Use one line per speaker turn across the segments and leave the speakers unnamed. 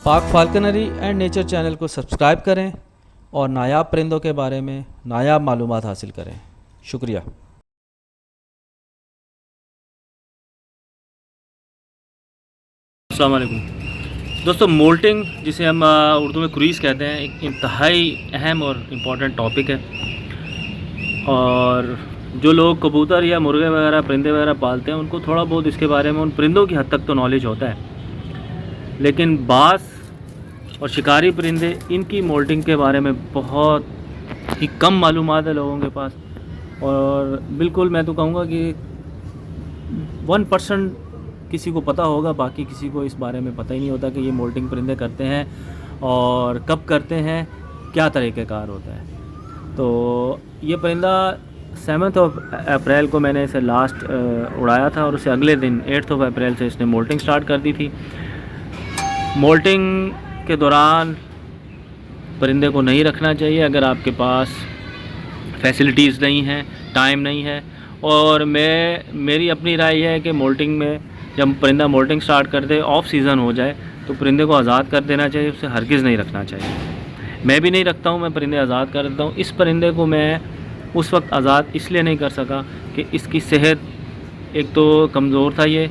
पाक फाल्कनरी and nature channel को subscribe करें और नायाब परिंदों के बारे में नायाब मालूमात हासिल करें। शुक्रिया।
अस्सलाम वालेकुम दोस्तों, मोल्टिंग जिसे हम उर्दू में क्रूज़ कहते हैं, एक इंतहाई अहम और इम्पॉर्टेंट टॉपिक है। और जो लोग कबूतर या मुर्गे वगैरह परिंदे वगैरह पालते हैं उनको थोड़ा बहुत इसके बारे में, उन परिंदों की हद तक तो नॉलेज होता है, लेकिन बाज़ और शिकारी परिंदे, इनकी मोल्टिंग के बारे में बहुत ही कम मालूमात है लोगों के पास। और बिल्कुल मैं तो कहूँगा कि 1% किसी को पता होगा, बाकी किसी को इस बारे में पता ही नहीं होता कि ये मोल्टिंग परिंदे करते हैं और कब करते हैं, क्या तरीक़ेकार होता है। तो ये परिंदा 7 अप्रैल को मैंने इसे लास्ट उड़ाया था और उससे अगले दिन 8 अप्रैल से इसने मोल्टिंग स्टार्ट कर दी थी। मोल्टिंग के दौरान परिंदे को नहीं रखना चाहिए अगर आपके पास फैसिलिटीज़ नहीं हैं, टाइम नहीं है। और मेरी अपनी राय है कि मोल्टिंग में जब परिंदा मोल्टिंग स्टार्ट कर दे, ऑफ सीज़न हो जाए, तो परिंदे को आज़ाद कर देना चाहिए, उसे हरगिज़ नहीं रखना चाहिए। मैं भी नहीं रखता हूँ, मैं परिंदे आज़ाद कर देता हूँ। इस परिंदे को मैं उस वक्त आज़ाद इसलिए नहीं कर सका कि इसकी सेहत एक तो कमज़ोर था ये,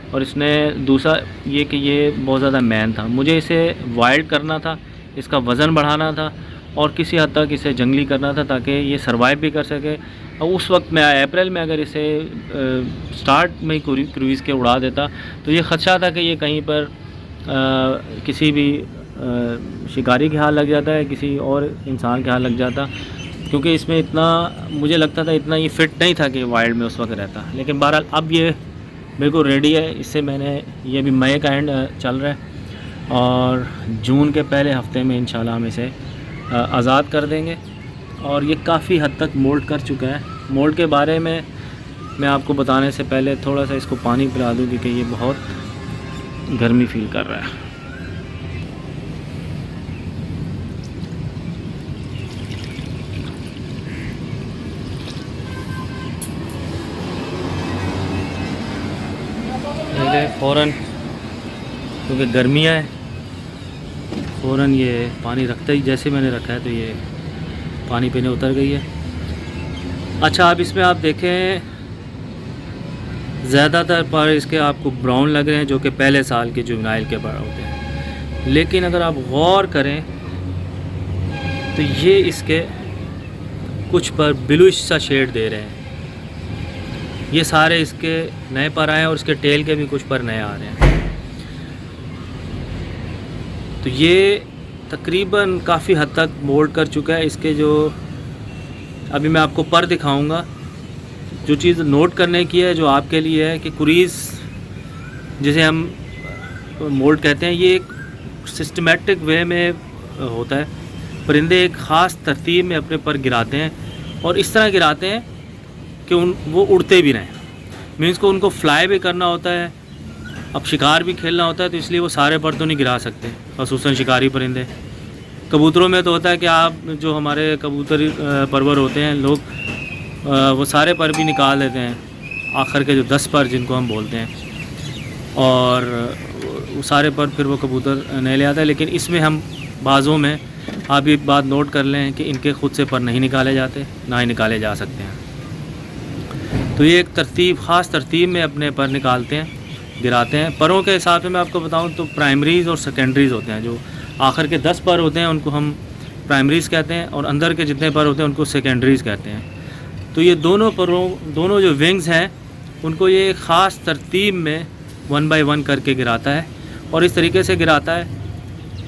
और इसने दूसरा ये कि ये बहुत ज़्यादा मैन था। मुझे इसे वाइल्ड करना था, इसका वज़न बढ़ाना था और किसी हद तक इसे जंगली करना था ताकि ये सर्वाइव भी कर सके। और उस वक्त मैं अप्रैल में अगर इसे स्टार्ट में क्रूज़ के उड़ा देता तो ये ख़दशा था कि ये कहीं पर किसी भी शिकारी के हाथ लग जाता है, किसी और इंसान के हाथ लग जाता, क्योंकि इसमें इतना मुझे लगता था, इतना ये फ़िट नहीं था कि वाइल्ड में उस वक्त रहता। लेकिन बहरहाल अब ये बिल्कुल रेडी है। इससे मैंने, ये भी मई का एंड चल रहा है और जून के पहले हफ्ते में इंशाल्लाह हम इसे आज़ाद कर देंगे। और ये काफ़ी हद तक मोल्ट कर चुका है। मोल्ट के बारे में मैं आपको बताने से पहले थोड़ा सा इसको पानी पिला दूँ, क्योंकि ये बहुत गर्मी फील कर रहा है। फ़ौरन, क्योंकि गर्मियाँ है, फ़ौरन ये पानी रखता ही, जैसे मैंने रखा है तो ये पानी पीने उतर गई है। अच्छा, अब इसमें आप देखें ज़्यादातर पर इसके आपको ब्राउन लग रहे हैं, जो कि पहले साल के जुवेनाइल के पर होते हैं। लेकिन अगर आप गौर करें तो ये इसके कुछ पर ब्लूइश सा शेड दे रहे हैं। ये सारे इसके नए पर आए हैं और इसके टेल के भी कुछ पर नए आ रहे हैं। तो ये तकरीबन काफ़ी हद तक मोल्ट कर चुका है। इसके जो अभी मैं आपको पर दिखाऊंगा, जो चीज़ नोट करने की है, जो आपके लिए है, कि क्रूज़ जिसे हम मोल्ट कहते हैं, ये एक सिस्टमेटिक वे में होता है। परिंदे एक ख़ास तरतीब में अपने पर गिराते हैं और इस तरह गिराते हैं कि वो उड़ते भी रहें। मीन्स को उनको फ्लाई भी करना होता है, अब शिकार भी खेलना होता है, तो इसलिए वो सारे पर तो नहीं गिरा सकते, ख़ुसूसन शिकारी परिंदे। कबूतरों में तो होता है कि आप जो हमारे कबूतर परवर होते हैं लोग, वो सारे पर भी निकाल देते हैं, आखिर के जो 10 पर जिनको हम बोलते हैं, और वो सारे पर फिर वो कबूतर नहीं ले आता है। लेकिन इसमें हम बाज़ों में, आप ये बात नोट कर लें कि इनके ख़ुद से पर नहीं निकाले जाते, ना ही निकाले जा सकते हैं। तो ये एक तरतीब, ख़ास तरतीब में अपने पर निकालते हैं, गिराते हैं। परों के हिसाब से मैं आपको बताऊं तो प्राइमरीज़ और सेकेंडरीज़ होते हैं। जो आखिर के 10 पर होते हैं उनको हम प्राइमरीज़ कहते हैं, और अंदर के जितने पर होते हैं उनको सेकेंडरीज़ कहते हैं। तो ये दोनों जो विंग्स हैं उनको ये ख़ास तरतीब में 1 बाय 1 करके गिराता है, और इस तरीके से गिराता है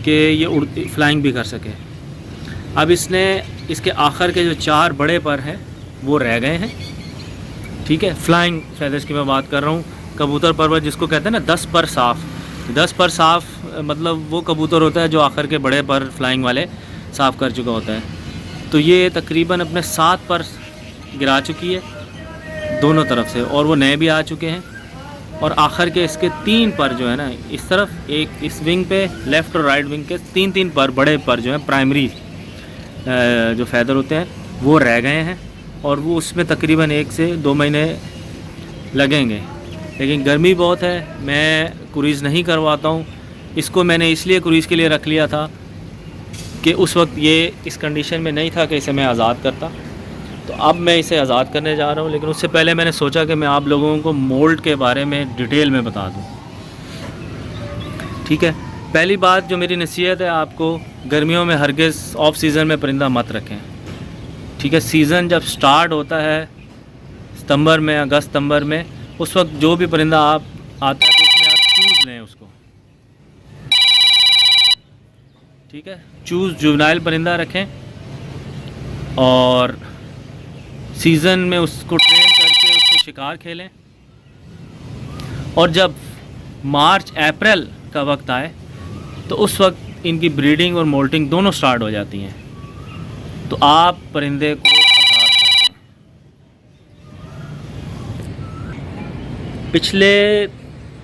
कि ये फ्लाइंग भी कर सके। अब इसके आखिर के जो 4 बड़े पर हैं वो रह गए हैं, ठीक है। फ्लाइंग फैदर्स की मैं बात कर रहा हूँ, कबूतर परवर जिसको कहते हैं ना 10 पर साफ़। 10 पर साफ़ मतलब वो कबूतर होता है जो आखिर के बड़े पर फ्लाइंग वाले साफ़ कर चुका होता है। तो ये तकरीबन अपने 7 पर गिरा चुकी है दोनों तरफ से, और वो नए भी आ चुके हैं। और आखिर के इसके 3 पर जो है ना, इस तरफ एक इस विंग पे, लेफ़्ट और राइट विंग के 3 पर बड़े पर जो हैं प्राइमरी जो फैदर होते हैं वो रह गए हैं, और वो उसमें तकरीबन 1 से 2 महीने लगेंगे। लेकिन गर्मी बहुत है, मैं क्रूज़ नहीं करवाता हूँ इसको मैंने इसलिए क्रूज़ के लिए रख लिया था कि उस वक्त ये इस कंडीशन में नहीं था कि इसे मैं आज़ाद करता। तो अब मैं इसे आज़ाद करने जा रहा हूँ, लेकिन उससे पहले मैंने सोचा कि मैं आप लोगों को मोल्ड के बारे में डिटेल में बता दूँ। ठीक है, पहली बात जो मेरी नसीहत है आपको, गर्मियों में हरगिज़ ऑफ सीज़न में परिंदा मत रखें। ठीक है, सीज़न जब स्टार्ट होता है सितंबर में, अगस्त सितंबर में, उस वक्त जो भी परिंदा आप आता है तो उसमें आप चूज़ लें उसको। ठीक है, चूज़ जुवेनाइल परिंदा रखें और सीज़न में उसको ट्रेन करके उससे शिकार खेलें। और जब मार्च अप्रैल का वक्त आए तो उस वक्त इनकी ब्रीडिंग और मोल्टिंग दोनों स्टार्ट हो जाती हैं, तो आप परिंदे को आज़ाद कर दें। पिछले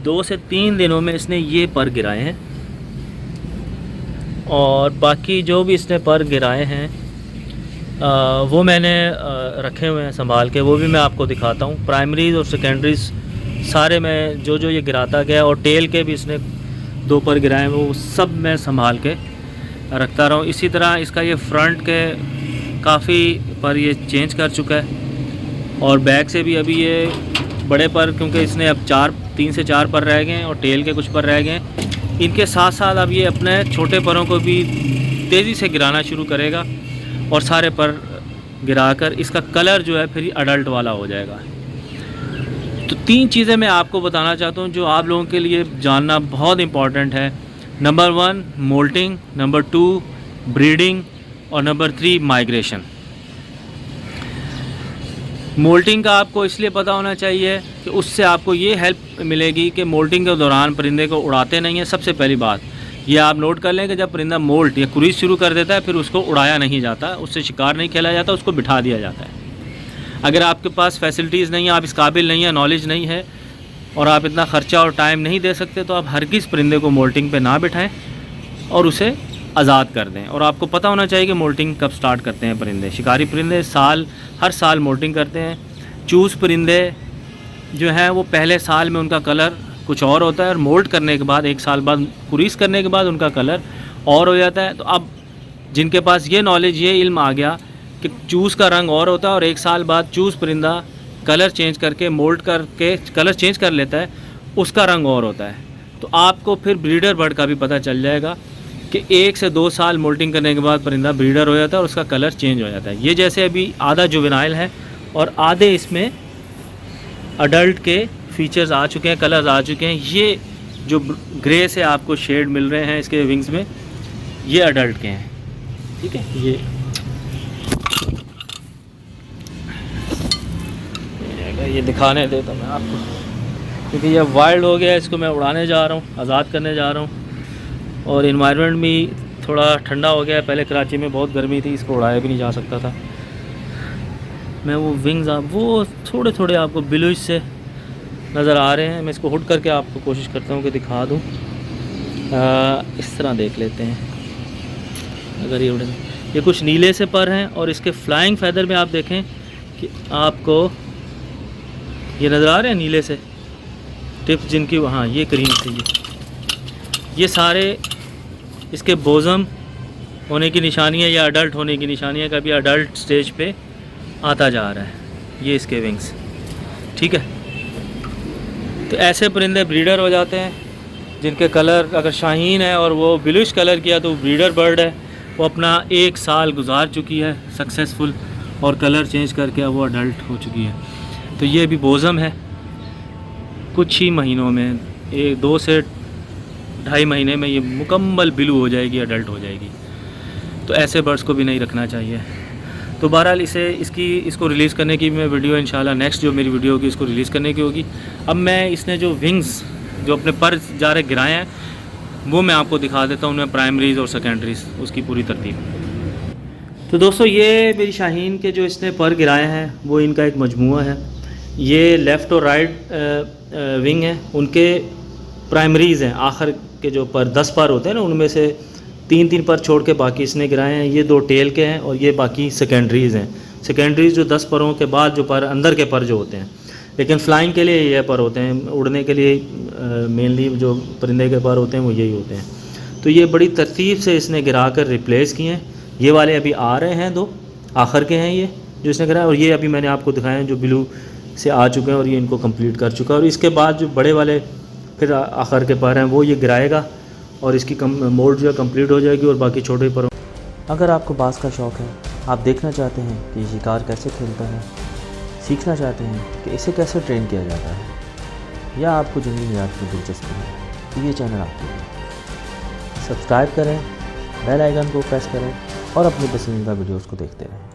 2 से 3 दिनों में इसने ये पर गिराए हैं और बाकी जो भी इसने पर गिराए हैं वो मैंने रखे हुए हैं संभाल के, वो भी मैं आपको दिखाता हूँ। प्राइमरीज़ और सेकेंडरीज़ सारे मैं जो ये गिराता गया, और टेल के भी इसने 2 पर गिराए हैं, वो सब मैं संभाल के रखता रहा हूँ। इसी तरह इसका ये फ्रंट के काफ़ी पर ये चेंज कर चुका है और बैक से भी अभी ये बड़े पर, क्योंकि इसने अब 3 से 4 पर रह गए हैं और टेल के कुछ पर रह गए हैं। इनके साथ साथ अब ये अपने छोटे परों को भी तेज़ी से गिराना शुरू करेगा और सारे पर गिराकर इसका कलर जो है फिर अडल्ट वाला हो जाएगा। तो 3 चीज़ें मैं आपको बताना चाहता हूँ जो आप लोगों के लिए जानना बहुत इम्पॉर्टेंट है। नंबर 1 मोल्टिंग, नंबर 2 ब्रीडिंग और नंबर 3 माइग्रेशन। मोल्टिंग का आपको इसलिए पता होना चाहिए कि उससे आपको ये हेल्प मिलेगी कि मोल्टिंग के दौरान परिंदे को उड़ाते नहीं हैं। सबसे पहली बात ये आप नोट कर लें कि जब परिंदा मोल्ट या क्रूज़ शुरू कर देता है फिर उसको उड़ाया नहीं जाता, उससे शिकार नहीं खेला जाता, उसको बिठा दिया जाता है। अगर आपके पास फैसिलिटीज़ नहीं है, आप इस काबिल नहीं है, नॉलेज नहीं है और आप इतना ख़र्चा और टाइम नहीं दे सकते, तो आप हरगिज़ परिंदे को मोल्टिंग पे ना बिठाएं और उसे आज़ाद कर दें। और आपको पता होना चाहिए कि मोल्टिंग कब स्टार्ट करते हैं परिंदे। शिकारी परिंदे हर साल मोल्टिंग करते हैं। चूज़ परिंदे जो हैं वो पहले साल में उनका कलर कुछ और होता है और मोल्ट करने के बाद 1 साल बाद, क्रूज़ करने के बाद उनका कलर और हो जाता है। तो अब जिनके पास ये नॉलेज, ये इल्म आ गया कि चूज़ का रंग और होता है और 1 साल बाद चूज़ परिंदा कलर चेंज करके मोल्ट करके कलर चेंज कर लेता है, उसका रंग और होता है। तो आपको फिर ब्रीडर बर्ड का भी पता चल जाएगा कि 1 से 2 साल मोल्टिंग करने के बाद परिंदा ब्रीडर हो जाता है और उसका कलर चेंज हो जाता है। ये जैसे अभी आधा जुवेनाइल है और आधे इसमें अडल्ट के फीचर्स आ चुके हैं, कलर्स आ चुके हैं। ये जो ग्रे से आपको शेड मिल रहे हैं इसके विंग्स में, ये अडल्ट के हैं। ठीक है, ये दिखाने देता मैं आपको, क्योंकि ये वाइल्ड हो गया, इसको मैं उड़ाने जा रहा हूँ, आज़ाद करने जा रहा हूँ। और इन्वायरमेंट भी थोड़ा ठंडा हो गया है, पहले कराची में बहुत गर्मी थी, इसको उड़ाया भी नहीं जा सकता था। मैं वो विंग्स वो थोड़े थोड़े आपको ब्लूइश से नज़र आ रहे हैं, मैं इसको हुड करके आपको कोशिश करता हूँ कि दिखा दूँ। इस तरह देख लेते हैं। अगर ये कुछ नीले से पर हैं और इसके फ्लाइंग फैदर में आप देखें कि आपको ये नज़र आ रहे हैं नीले से टिप्स जिनकी, वहाँ ये क्रीम से ये सारे इसके बोज़म होने की निशानियाँ या अडल्ट होने की निशानियाँ, कभी अडल्ट स्टेज पे आता जा रहा है। ये इसके विंग्स। ठीक है, तो ऐसे परिंदे ब्रीडर हो जाते हैं जिनके कलर, अगर शाहीन है और वो ब्लूइश कलर किया तो ब्रीडर बर्ड है, वो अपना 1 साल गुजार चुकी है सक्सेसफुल और कलर चेंज करके अब वो अडल्ट हो चुकी है। तो ये भी बोज़म है, कुछ ही महीनों में 2 से 2.5 महीने में ये मुकम्मल ब्लू हो जाएगी, अडल्ट हो जाएगी। तो ऐसे बर्ड्स को भी नहीं रखना चाहिए। तो बहरहाल इसको रिलीज़ करने की मैं वीडियो इंशाल्लाह नेक्स्ट जो मेरी वीडियो होगी इसको रिलीज़ करने की होगी। अब मैं इसने जो विंग्स जो अपने पर जा रहे गिराए हैं वो मैं आपको दिखा देता हूँ, उनमें प्राइमरीज़ और सेकेंडरीज़ उसकी पूरी तरतीब। तो दोस्तों ये मेरी शाहीन के जो इसने पर गिराए हैं वो इनका एक मजमूआ है। ये लेफ़्ट और राइट विंग है, उनके प्राइमरीज़ हैं, आखिर के जो पर 10 पर होते हैं ना, उनमें से 3 पर छोड़ के बाकी इसने गिराए हैं। ये 2 टेल के हैं और ये बाकी सेकेंडरीज़ हैं। सेकेंडरीज़ जो 10 परों के बाद जो पर अंदर के पर जो होते हैं, लेकिन फ्लाइंग के लिए ये पर होते हैं, उड़ने के लिए मेनली जो परिंदे के पर होते हैं वो यही होते हैं। तो ये बड़ी तरतीब से इसने गिरा कर रिप्लेस किए हैं। ये वाले अभी आ रहे हैं, 2 आखिर के हैं ये जो इसने गिराया, और ये अभी मैंने आपको दिखाए हैं जो ब्लू से आ चुके हैं और ये इनको कंप्लीट कर चुका है। और इसके बाद जो बड़े वाले फिर आखिर के पर हैं वो ये गिराएगा और इसकी मोल्ड जो है कंप्लीट हो जाएगी और बाकी छोटे पर।
अगर आपको बाज़ का शौक़ है, आप देखना चाहते हैं कि ये शिकार कैसे खेलता है, सीखना चाहते हैं कि इसे कैसे ट्रेन किया जाता है, या आपको जंगली हयात में दिलचस्पी है, तो ये चैनल आपके लिए। सब्सक्राइब करें, बेल आइकन को प्रेस करें और अपनी पसंदीदा वीडियोस को देखते रहें।